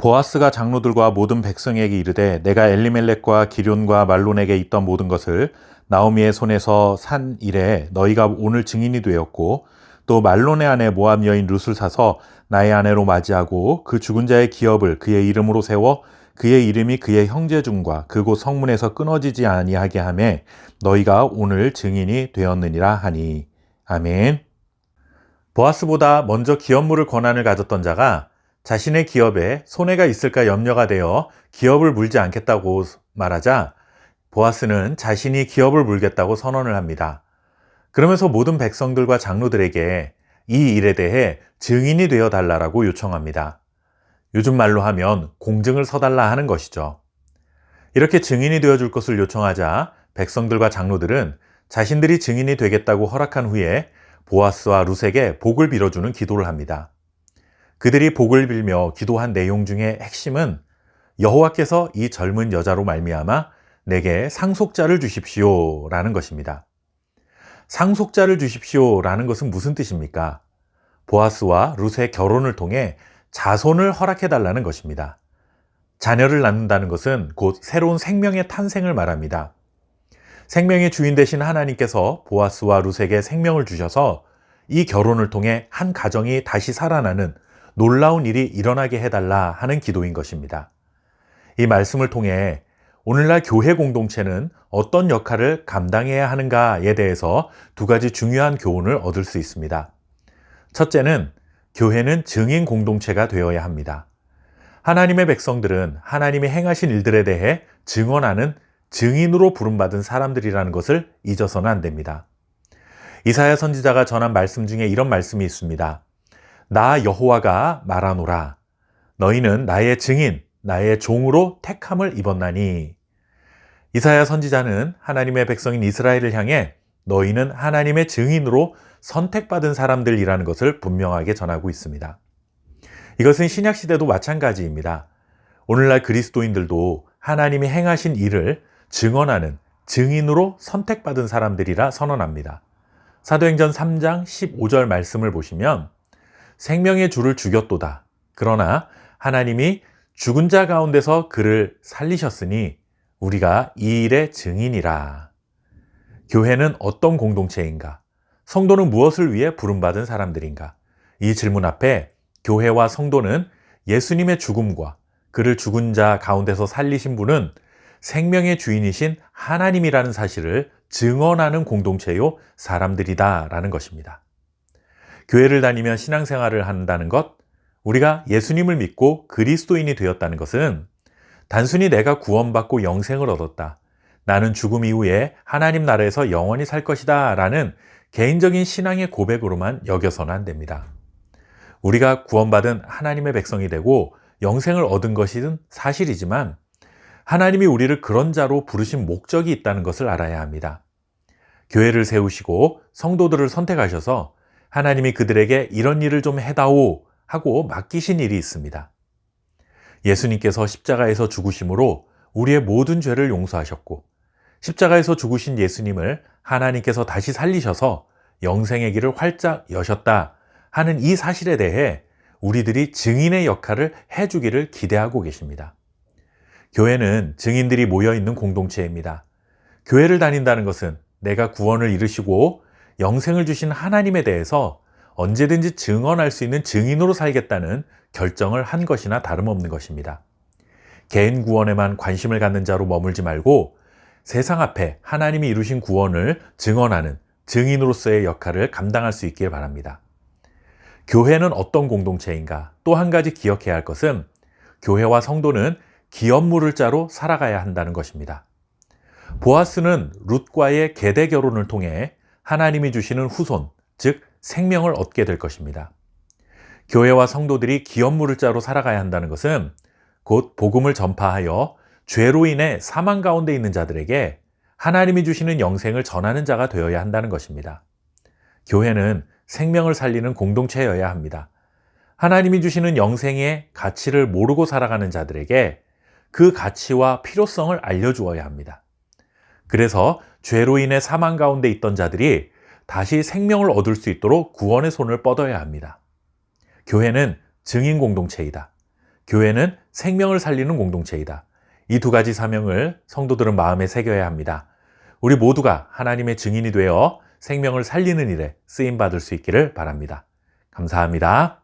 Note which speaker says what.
Speaker 1: 보아스가 장로들과 모든 백성에게 이르되 내가 엘리멜렉과 기럨과 말론에게 있던 모든 것을 나오미의 손에서 산 이래 너희가 오늘 증인이 되었고 또 말론의 아내 모압 여인 룻을 사서 나의 아내로 맞이하고 그 죽은 자의 기업을 그의 이름으로 세워 그의 이름이 그의 형제 중과 그곳 성문에서 끊어지지 아니하게 하매 너희가 오늘 증인이 되었느니라 하니. 아멘. 보아스보다 먼저 기업물을 권한을 가졌던 자가 자신의 기업에 손해가 있을까 염려가 되어 기업을 물지 않겠다고 말하자 보아스는 자신이 기업을 물겠다고 선언을 합니다. 그러면서 모든 백성들과 장로들에게 이 일에 대해 증인이 되어 달라고 요청합니다. 요즘 말로 하면 공증을 서달라 하는 것이죠. 이렇게 증인이 되어줄 것을 요청하자 백성들과 장로들은 자신들이 증인이 되겠다고 허락한 후에 보아스와 룻에게 복을 빌어주는 기도를 합니다. 그들이 복을 빌며 기도한 내용 중에 핵심은 여호와께서 이 젊은 여자로 말미암아 내게 상속자를 주십시오 라는 것입니다. 상속자를 주십시오 라는 것은 무슨 뜻입니까? 보아스와 룻의 결혼을 통해 자손을 허락해 달라는 것입니다. 자녀를 낳는다는 것은 곧 새로운 생명의 탄생을 말합니다. 생명의 주인 되신 하나님께서 보아스와 룻에게 생명을 주셔서 이 결혼을 통해 한 가정이 다시 살아나는 놀라운 일이 일어나게 해달라 하는 기도인 것입니다. 이 말씀을 통해 오늘날 교회 공동체는 어떤 역할을 감당해야 하는가에 대해서 두 가지 중요한 교훈을 얻을 수 있습니다. 첫째는 교회는 증인 공동체가 되어야 합니다. 하나님의 백성들은 하나님이 행하신 일들에 대해 증언하는 증인으로 부름받은 사람들이라는 것을 잊어서는 안 됩니다. 이사야 선지자가 전한 말씀 중에 이런 말씀이 있습니다. 나 여호와가 말하노라. 너희는 나의 증인, 나의 종으로 택함을 입었나니. 이사야 선지자는 하나님의 백성인 이스라엘을 향해 너희는 하나님의 증인으로 선택받은 사람들이라는 것을 분명하게 전하고 있습니다. 이것은 신약시대도 마찬가지입니다. 오늘날 그리스도인들도 하나님이 행하신 일을 증언하는 증인으로 선택받은 사람들이라 선언합니다. 사도행전 3장 15절 말씀을 보시면 생명의 주를 죽였도다. 그러나 하나님이 죽은 자 가운데서 그를 살리셨으니 우리가 이 일의 증인이라. 교회는 어떤 공동체인가? 성도는 무엇을 위해 부름받은 사람들인가? 이 질문 앞에 교회와 성도는 예수님의 죽음과 그를 죽은 자 가운데서 살리신 분은 생명의 주인이신 하나님이라는 사실을 증언하는 공동체요 사람들이다라는 것입니다. 교회를 다니며 신앙생활을 한다는 것, 우리가 예수님을 믿고 그리스도인이 되었다는 것은 단순히 내가 구원받고 영생을 얻었다. 나는 죽음 이후에 하나님 나라에서 영원히 살 것이다 라는 개인적인 신앙의 고백으로만 여겨서는 안 됩니다. 우리가 구원받은 하나님의 백성이 되고 영생을 얻은 것은 사실이지만 하나님이 우리를 그런 자로 부르신 목적이 있다는 것을 알아야 합니다. 교회를 세우시고 성도들을 선택하셔서 하나님이 그들에게 이런 일을 좀 해다오 하고 맡기신 일이 있습니다. 예수님께서 십자가에서 죽으심으로 우리의 모든 죄를 용서하셨고 십자가에서 죽으신 예수님을 하나님께서 다시 살리셔서 영생의 길을 활짝 여셨다 하는 이 사실에 대해 우리들이 증인의 역할을 해주기를 기대하고 계십니다. 교회는 증인들이 모여있는 공동체입니다. 교회를 다닌다는 것은 내가 구원을 이루시고 영생을 주신 하나님에 대해서 언제든지 증언할 수 있는 증인으로 살겠다는 결정을 한 것이나 다름없는 것입니다. 개인 구원에만 관심을 갖는 자로 머물지 말고 세상 앞에 하나님이 이루신 구원을 증언하는 증인으로서의 역할을 감당할 수 있기를 바랍니다. 교회는 어떤 공동체인가? 또 한 가지 기억해야 할 것은 교회와 성도는 기업 물을 자로 살아가야 한다는 것입니다. 보아스는 룻과의 계대 결혼을 통해 하나님이 주시는 후손, 즉 생명을 얻게 될 것입니다. 교회와 성도들이 기업 물을 자로 살아가야 한다는 것은 곧 복음을 전파하여 죄로 인해 사망 가운데 있는 자들에게 하나님이 주시는 영생을 전하는 자가 되어야 한다는 것입니다. 교회는 생명을 살리는 공동체여야 합니다. 하나님이 주시는 영생의 가치를 모르고 살아가는 자들에게 그 가치와 필요성을 알려주어야 합니다. 그래서 죄로 인해 사망 가운데 있던 자들이 다시 생명을 얻을 수 있도록 구원의 손을 뻗어야 합니다. 교회는 증인 공동체이다. 교회는 생명을 살리는 공동체이다. 이 두 가지 사명을 성도들은 마음에 새겨야 합니다. 우리 모두가 하나님의 증인이 되어 생명을 살리는 일에 쓰임받을 수 있기를 바랍니다. 감사합니다.